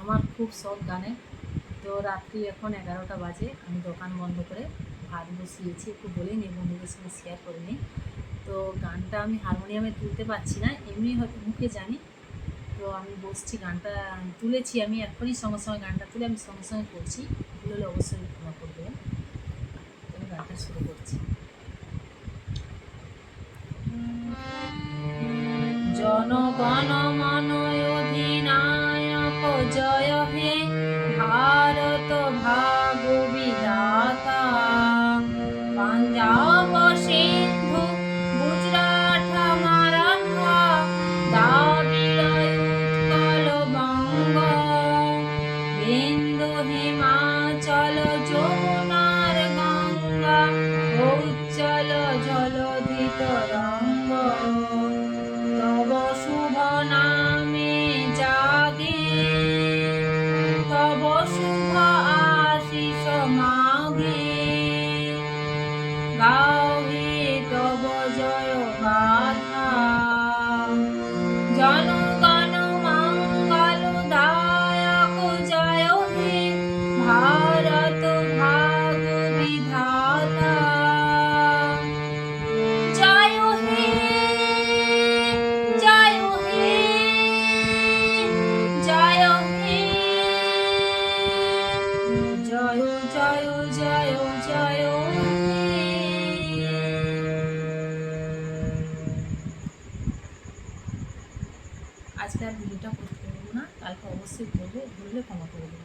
আমার খুব শখ গানের। তো রাত্রি এখন 11টা বাজে, আমি দোকান বন্ধ করে ভাত বসিয়েছি, একটু বলে নিই, বন্ধুদের সঙ্গে শেয়ার করে নিই। তো গানটা আমি হারমোনিয়ামে তুলতে পারছি না, এমনি হয়তো মুখে জানি। তো আমি বসছি, গানটা তুলেছি আমি এখনই, সঙ্গে সঙ্গে গানটা তুলে আমি সঙ্গে সঙ্গে করছি, ভুল হলে অবশ্যই ক্ষমা করে দেবেন। আমি গানটা শুরু করছি। জনগণ মন অধিনায়ক জয় হে, ভারত ভাগ বিধাতা। পাঞ্জাব সিন্ধু গুজরাট মারাঠা, দ্রাবিড় উৎকল বঙ্গ, বিন্দু হিমাচল যমুনার গঙ্গা, উজ্জ্বল জলধি তরঙ্গ। তব শুভ নামে জাগে, তব শুভ আশিস মাগে, গাও হে তব জয় গাথা। জনগণ মঙ্গল দায়ক জয় হে, ভারত ভাগ বিধাতা। জয় হে, জয় হে, জয় হে, জয় জয় জয় জয় হে। আজকে আর ভিডিওটা করতে পারবো না, কালকে অবশ্যই করবো, ভুললে ক্ষমা করে দেবো।